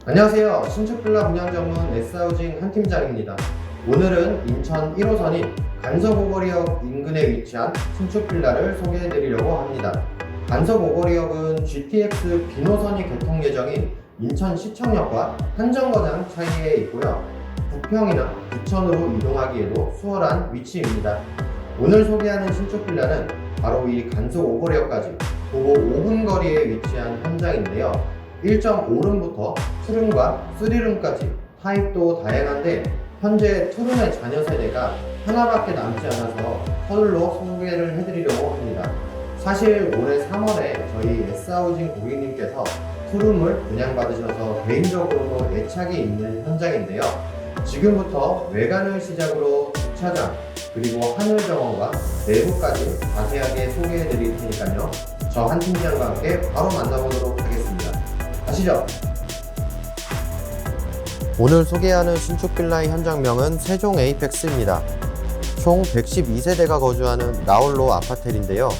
안녕하세요. 신축빌라 분양 전문 S하우징 한 팀장입니다. 오늘은 인천 1호선인 간석오거리역 인근에 위치한 신축빌라를 소개해드리려고 합니다. 간석오거리역은 GTX 비노선이 개통 예정인 인천시청역과 한정거장 사이에 있고요. 부평이나 부천으로 이동하기에도 수월한 위치입니다. 오늘 소개하는 신축빌라는 바로 이 간석오거리역까지 도보 5분 거리에 위치한 현장인데요. 1.5룸부터 투룸과 3룸까지 타입도 다양한데 현재 투룸의 자녀 세대가 하나밖에 남지 않아서 서둘러 소개를 해드리려고 합니다. 사실 올해 3월에 저희 S하우징 고객님께서 투룸을 분양받으셔서 개인적으로도 애착이 있는 현장인데요. 지금부터 외관을 시작으로 주차장 그리고 하늘정원과 내부까지 자세하게 소개해 드릴 테니까요. 저 한 팀장과 함께 바로 만나보도록 하겠습니다. 가시죠. 오늘 소개하는 신축 빌라의 현장명은 세종 에이펙스입니다. 총 112세대가 거주하는 나홀로 아파텔인데요.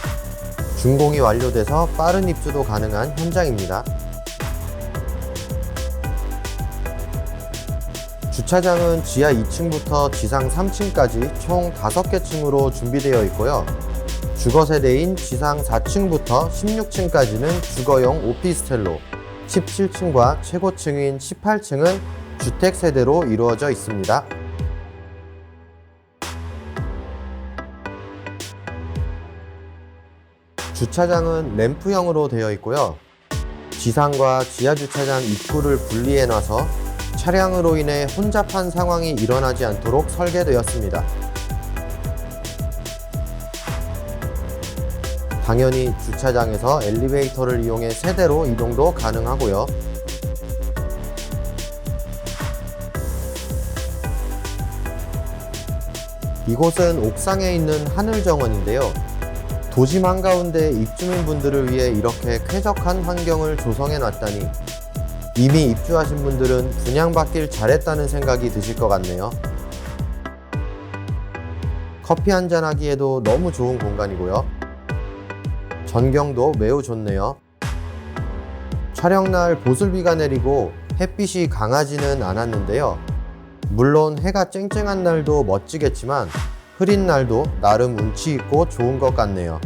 준공이 완료돼서 빠른 입주도 가능한 현장입니다. 주차장은 지하 2층부터 지상 3층까지 총 5개 층으로 준비되어 있고요. 주거세대인 지상 4층부터 16층까지는 주거용 오피스텔로, 17층과 최고층인 18층은 주택세대로 이루어져 있습니다. 주차장은 램프형으로 되어 있고요. 지상과 지하주차장 입구를 분리해 놔서 차량으로 인해 혼잡한 상황이 일어나지 않도록 설계되었습니다. 당연히 주차장에서 엘리베이터를 이용해 세대로 이동도 가능하고요. 이곳은 옥상에 있는 하늘정원인데요. 도심 한가운데 입주민분들을 위해 이렇게 쾌적한 환경을 조성해 놨다니 이미 입주하신 분들은 분양받길 잘했다는 생각이 드실 것 같네요. 커피 한잔 하기에도 너무 좋은 공간이고요. 전경도 매우 좋네요. 촬영날 보슬비가 내리고 햇빛이 강하지는 않았는데요. 물론 해가 쨍쨍한 날도 멋지겠지만 흐린 날도 나름 운치 있고 좋은 것 같네요.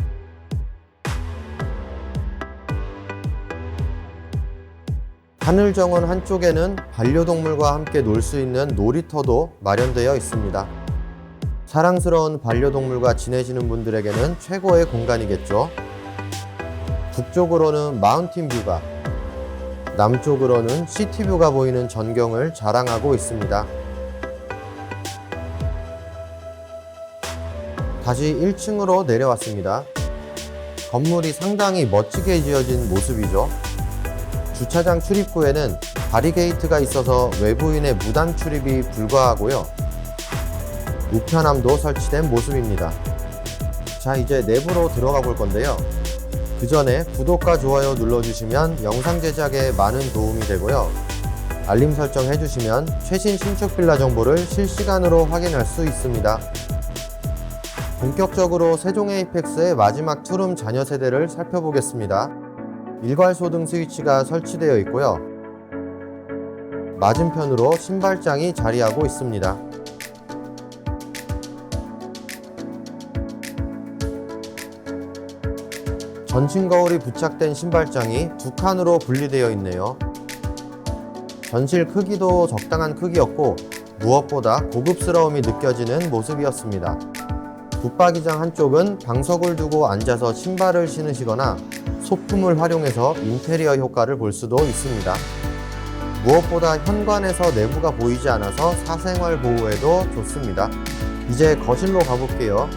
하늘정원 한쪽에는 반려동물과 함께 놀 수 있는 놀이터도 마련되어 있습니다. 사랑스러운 반려동물과 지내시는 분들에게는 최고의 공간이겠죠. 북쪽으로는 마운틴 뷰가, 남쪽으로는 시티뷰가 보이는 전경을 자랑하고 있습니다. 다시 1층으로 내려왔습니다. 건물이 상당히 멋지게 지어진 모습이죠. 주차장 출입구에는 바리게이트가 있어서 외부인의 무단 출입이 불가하고요. 우편함도 설치된 모습입니다. 자, 이제 내부로 들어가 볼 건데요. 그 전에 구독과 좋아요 눌러주시면 영상 제작에 많은 도움이 되고요. 알림 설정 해주시면 최신 신축 빌라 정보를 실시간으로 확인할 수 있습니다. 본격적으로 세종 에이펙스의 마지막 투룸 자녀 세대를 살펴보겠습니다. 일괄소등 스위치가 설치되어 있고요. 맞은편으로 신발장이 자리하고 있습니다. 전층 거울이 부착된 신발장이 두 칸으로 분리되어 있네요. 전실 크기도 적당한 크기였고 무엇보다 고급스러움이 느껴지는 모습이었습니다. 붙박이장 한쪽은 방석을 두고 앉아서 신발을 신으시거나 소품을 활용해서 인테리어 효과를 볼 수도 있습니다. 무엇보다 현관에서 내부가 보이지 않아서 사생활 보호에도 좋습니다. 이제 거실로 가볼게요.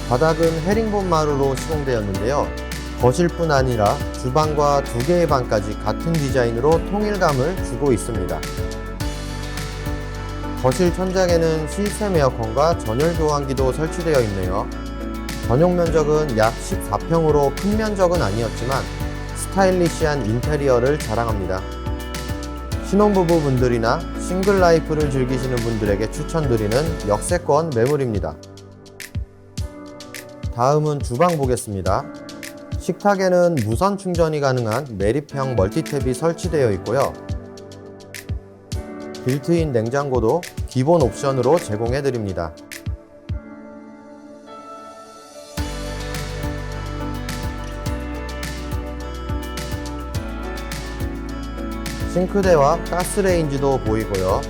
바닥은 헤링본 마루로 시공되었는데요. 거실뿐 아니라 주방과 두 개의 방까지 같은 디자인으로 통일감을 주고 있습니다. 거실 천장에는 시스템 에어컨과 전열 교환기도 설치되어 있네요. 전용 면적은 약 14평으로 큰 면적은 아니었지만 스타일리시한 인테리어를 자랑합니다. 신혼부부 분들이나 싱글 라이프를 즐기시는 분들에게 추천드리는 역세권 매물입니다. 다음은 주방 보겠습니다. 식탁에는 무선 충전이 가능한 매립형 멀티탭이 설치되어 있고요. 빌트인 냉장고도 기본 옵션으로 제공해 드립니다. 싱크대와 가스레인지도 보이고요.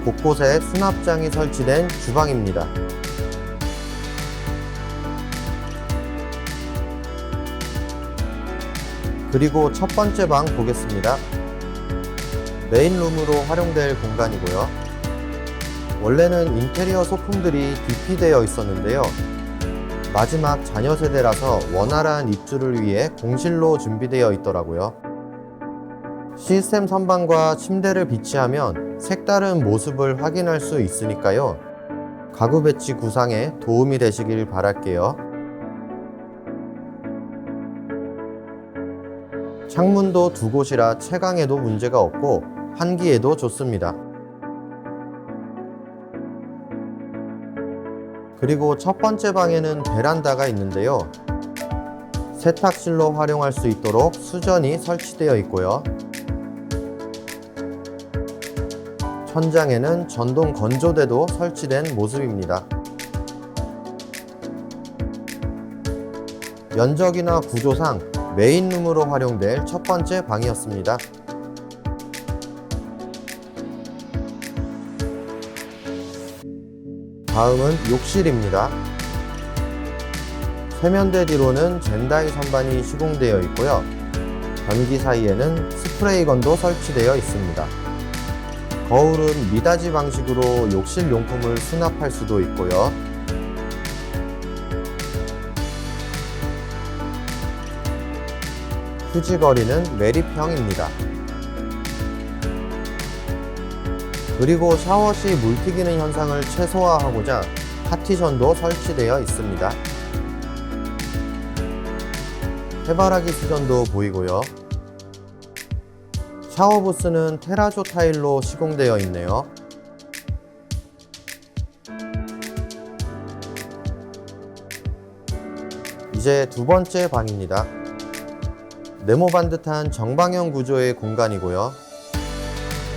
곳곳에 수납장이 설치된 주방입니다. 그리고 첫 번째 방 보겠습니다. 메인룸으로 활용될 공간이고요. 원래는 인테리어 소품들이 DP되어 있었는데요. 마지막 자녀 세대라서 원활한 입주를 위해 공실로 준비되어 있더라고요. 시스템 선반과 침대를 비치하면 색다른 모습을 확인할 수 있으니까요. 가구 배치 구상에 도움이 되시길 바랄게요. 창문도 두 곳이라 채광에도 문제가 없고 환기에도 좋습니다. 그리고 첫 번째 방에는 베란다가 있는데요. 세탁실로 활용할 수 있도록 수전이 설치되어 있고요. 천장에는 전동 건조대도 설치된 모습입니다. 면적이나 구조상 메인룸으로 활용될 첫 번째 방이었습니다. 다음은 욕실입니다. 세면대 뒤로는 젠다이 선반이 시공되어 있고요. 변기 사이에는 스프레이건도 설치되어 있습니다. 거울은 미닫이 방식으로 욕실 용품을 수납할 수도 있고요. 휴지거리는 매립형입니다. 그리고 샤워 시 물 튀기는 현상을 최소화하고자 파티션도 설치되어 있습니다. 해바라기 수전도 보이고요. 샤워 부스는 테라조 타일로 시공되어 있네요. 이제 두 번째 방입니다. 네모 반듯한 정방형 구조의 공간이고요.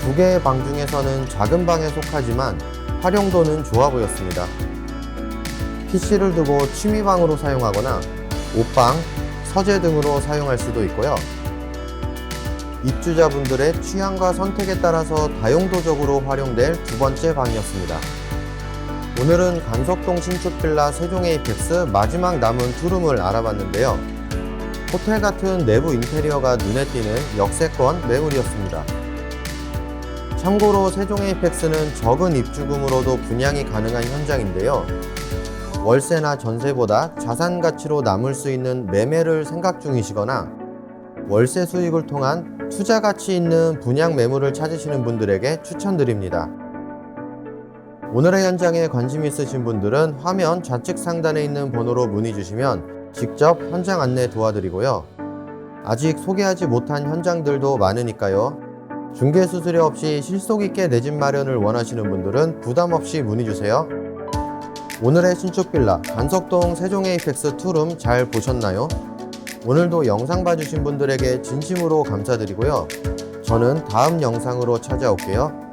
두 개의 방 중에서는 작은 방에 속하지만 활용도는 좋아 보였습니다. PC를 두고 취미방으로 사용하거나 옷방, 서재 등으로 사용할 수도 있고요. 입주자분들의 취향과 선택에 따라서 다용도적으로 활용될 두 번째 방이었습니다. 오늘은 간석동 신축 빌라 세종 에이펙스 마지막 남은 투룸을 알아봤는데요. 호텔 같은 내부 인테리어가 눈에 띄는 역세권 매물이었습니다. 참고로 세종 에이펙스는 적은 입주금으로도 분양이 가능한 현장인데요. 월세나 전세보다 자산 가치로 남을 수 있는 매매를 생각 중이시거나 월세 수익을 통한 투자 가치 있는 분양 매물을 찾으시는 분들에게 추천드립니다. 오늘의 현장에 관심 있으신 분들은 화면 좌측 상단에 있는 번호로 문의 주시면 직접 현장 안내 도와드리고요. 아직 소개하지 못한 현장들도 많으니까요. 중개수수료 없이 실속 있게 내 집 마련을 원하시는 분들은 부담 없이 문의 주세요. 오늘의 신축 빌라 간석동 세종 에이펙스 투룸 잘 보셨나요? 오늘도 영상 봐주신 분들에게 진심으로 감사드리고요. 저는 다음 영상으로 찾아올게요.